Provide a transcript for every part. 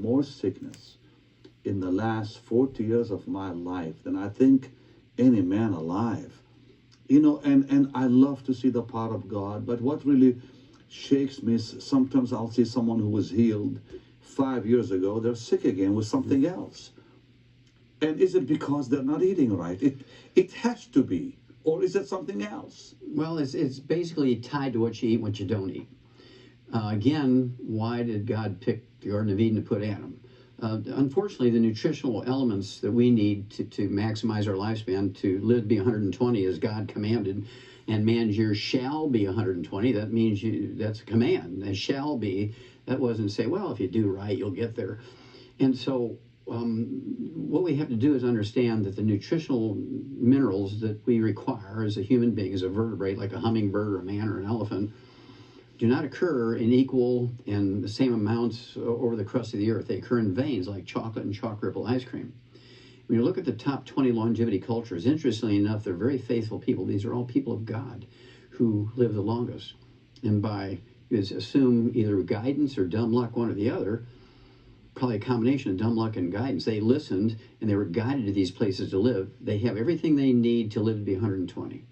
more sickness in the last 40 years of my life than I think any man alive. And I love to see the power of God, but what really shakes me is sometimes I'll see someone who was healed 5 years ago, they're sick again with something else. And is it because they're not eating right? It has to be. Or is it something else? Well, it's basically tied to what you eat and what you don't eat. Again, why did God pick the Garden of Eden to put Adam? Unfortunately, the nutritional elements that we need to maximize our lifespan, to live to be 120 as God commanded, and man's years shall be 120, that means that's a command. They shall be. That wasn't say, well, if you do right, you'll get there. And so what we have to do is understand that the nutritional minerals that we require as a human being, as a vertebrate, like a hummingbird or a man or an elephant, do not occur in equal and the same amounts over the crust of the earth. They occur in veins like chocolate and chalk ripple ice cream. When you look at the top 20 longevity cultures, interestingly enough, they're very faithful people. These are all people of God who live the longest. And by, you assume either guidance or dumb luck, one or the other, probably a combination of dumb luck and guidance. They listened and they were guided to these places to live. They have everything they need to live to be 120.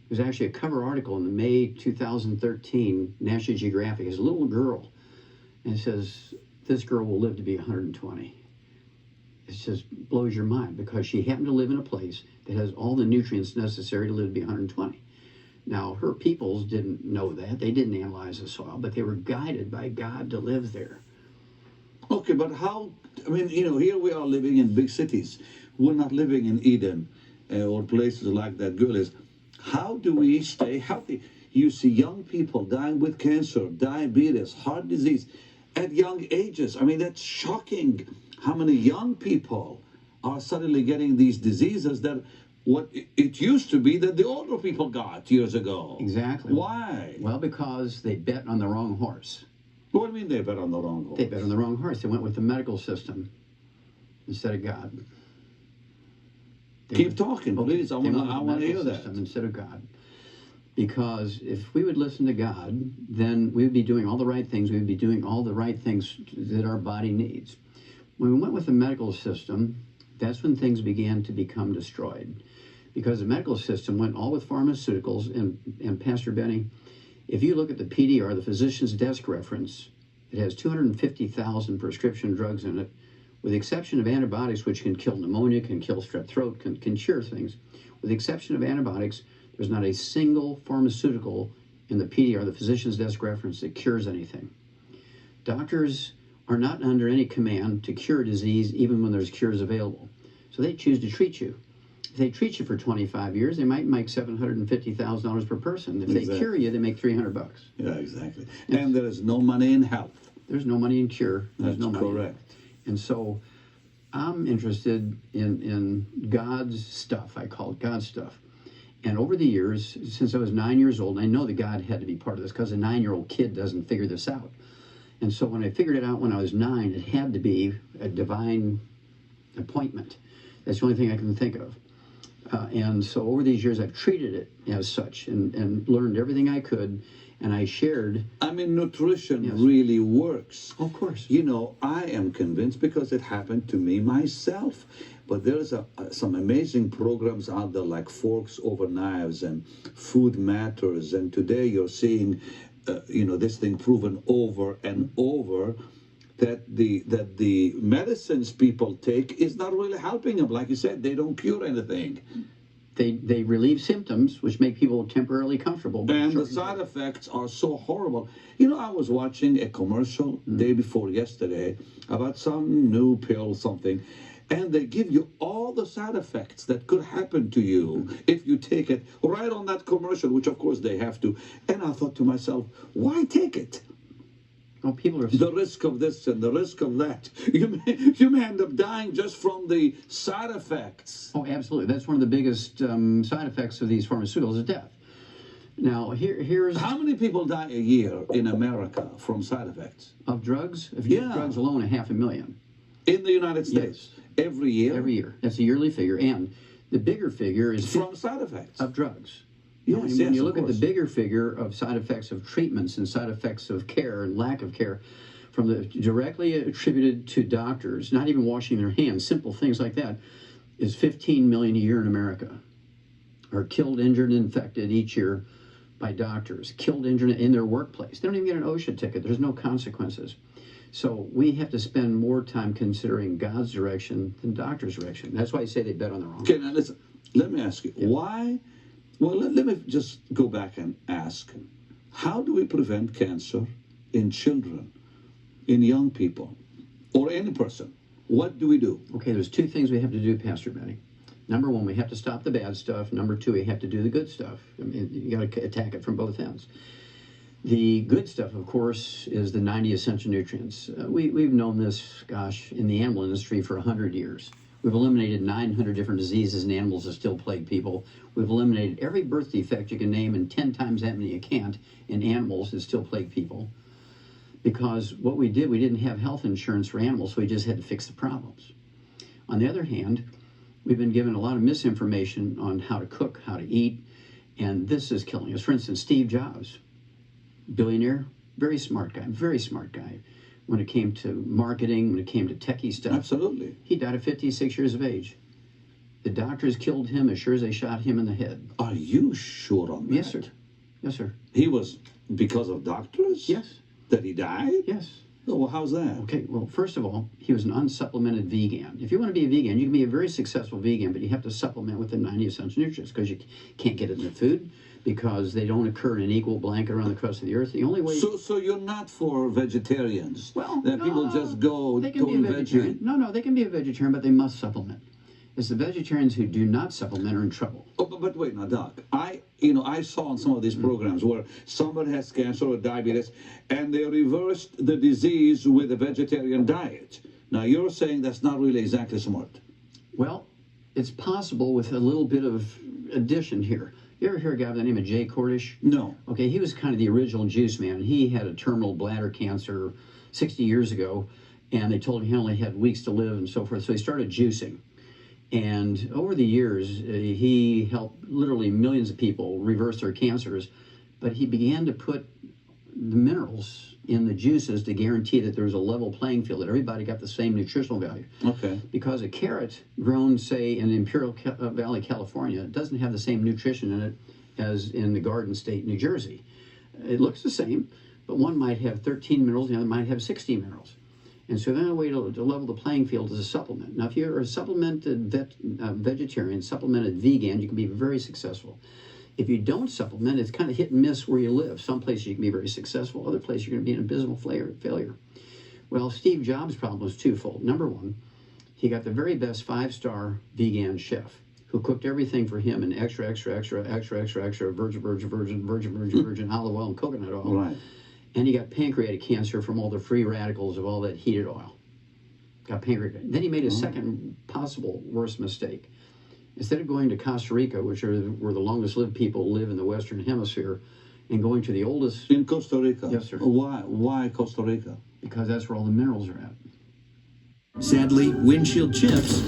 There's actually a cover article in the May 2013 National Geographic. It's a little girl, and it says, this girl will live to be 120. It just blows your mind because she happened to live in a place that has all the nutrients necessary to live to be 120. Now, her peoples didn't know that. They didn't analyze the soil, but they were guided by God to live there. Okay, but how, here we are living in big cities. We're not living in Eden or places like that girl is. How do we stay healthy? You see young people dying with cancer, diabetes, heart disease at young ages. That's shocking how many young people are suddenly getting these diseases that what it used to be that the older people got years ago. Exactly. Why? Well, because they bet on the wrong horse. What do you mean they bet on the wrong horse? They bet on the wrong horse. They went with the medical system instead of God. Keep talking, please. I want to hear that. Instead of God. Because if we would listen to God, then we would be doing all the right things. We would be doing all the right things that our body needs. When we went with the medical system, that's when things began to become destroyed. Because the medical system went all with pharmaceuticals. And Pastor Benny, if you look at the PDR, the physician's desk reference, it has 250,000 prescription drugs in it, with the exception of antibiotics, which can kill pneumonia, can kill strep throat, can cure things. With the exception of antibiotics, there's not a single pharmaceutical in the PDR, the physician's desk reference, that cures anything. Doctors are not under any command to cure a disease, even when there's cures available. So they choose to treat you. If they treat you for 25 years, they might make $750,000 per person. If they cure you, they make $300. Yeah, exactly. And there is no money in health. There's no money in cure. There's That's no money. Correct. And so I'm interested in God's stuff. I call it God's stuff. And over the years, since I was 9 years old, I know that God had to be part of this because a 9-year-old kid doesn't figure this out. And so when I figured it out when I was 9, it had to be a divine appointment. That's the only thing I can think of. And so over these years, I've treated it as such and learned everything I could. And I shared. Nutrition really works. Of course. I am convinced because it happened to me myself. But there's some amazing programs out there like Forks Over Knives and Food Matters. And today you're seeing, this thing proven over and over that the medicines people take is not really helping them. Like you said, they don't cure anything. They relieve symptoms, which make people temporarily comfortable. And the side effects are so horrible. I was watching a commercial day before yesterday about some new pill, something, and they give you all the side effects that could happen to you if you take it right on that commercial, which of course they have to. And I thought to myself, why take it? Well, people are the risk of this and the risk of that. You may end up dying just from the side effects. Oh, absolutely. That's one of the biggest side effects of these pharmaceuticals is death. Now, here's... How many people die a year in America from side effects? Of drugs? Of drugs alone, 500,000. In the United States? Yes. Every year? Every year. That's a yearly figure. And the bigger figure is... From side effects? Of drugs. Yes, when you look at the bigger figure of side effects of treatments and side effects of care and lack of care, from the directly attributed to doctors, not even washing their hands, simple things like that, is 15 million a year in America are killed, injured, and infected each year by doctors, killed, injured in their workplace. They don't even get an OSHA ticket. There's no consequences. So we have to spend more time considering God's direction than doctor's direction. That's why I say they bet on the wrong. Okay, now listen, let me ask you, why, well, let me just go back and ask, how do we prevent cancer in children, in young people, or any person? What do we do? Okay, there's two things we have to do, Pastor Benny. Number one, we have to stop the bad stuff. Number two, we have to do the good stuff. I mean, you got to attack it from both ends. The good stuff, of course, is the 90 essential nutrients. We've known this, gosh, in the animal industry for 100 years. We've eliminated 900 different diseases in animals that still plague people. We've eliminated every birth defect you can name and 10 times that many you can't in animals that still plague people. Because what we did, we didn't have health insurance for animals, so we just had to fix the problems. On the other hand, we've been given a lot of misinformation on how to cook, how to eat, and this is killing us. For instance, Steve Jobs, billionaire, very smart guy. When it came to marketing, when it came to techie stuff. Absolutely. He died at 56 years of age. The doctors killed him as sure as they shot him in the head. Are you sure on that? Yes, sir. Yes, sir. He was because of doctors? Yes. That he died? Yes. Oh, well, how's that? Okay, well, first of all, he was an unsupplemented vegan. If you want to be a vegan, you can be a very successful vegan, but you have to supplement with the 90 essential nutrients because you can't get it in the food because they don't occur in an equal blanket around the crust of the earth. The only way... So you're not for vegetarians? Well, that no, people just go they can be a vegetarian. No, they can be a vegetarian, but they must supplement. It's the vegetarians who do not supplement are in trouble. Oh, but wait now, Doc. I saw on some of these programs where somebody has cancer or diabetes, and they reversed the disease with a vegetarian diet. Now, you're saying that's not really exactly smart. Well, it's possible with a little bit of addition here. You ever hear a guy by the name of Jay Cordish? No. Okay, he was kind of the original juice man. He had a terminal bladder cancer 60 years ago, and they told him he only had weeks to live and so forth, so he started juicing. And over the years, he helped literally millions of people reverse their cancers, but he began to put the minerals in the juices to guarantee that there was a level playing field, that everybody got the same nutritional value. Okay. Because a carrot grown, say, in Imperial Valley, California, doesn't have the same nutrition in it as in the Garden State, New Jersey. It looks the same, but one might have 13 minerals, the other might have 16 minerals. And so the only way to level the playing field is a supplement. Now, if you're a supplemented vegetarian, supplemented vegan, you can be very successful. If you don't supplement, it's kind of hit and miss where you live. Some places you can be very successful, other places you're going to be an abysmal failure. Well, Steve Jobs' problem was twofold. Number one, he got the very best 5-star vegan chef who cooked everything for him in extra virgin olive oil and coconut oil. Right. And he got pancreatic cancer from all the free radicals of all that heated oil. Got pancreatic. Then he made a second possible worst mistake. Instead of going to Costa Rica, where the longest lived people live in the Western Hemisphere, and going to the oldest... In Costa Rica? Yes, sir. Why Costa Rica? Because that's where all the minerals are at. Sadly, windshield chips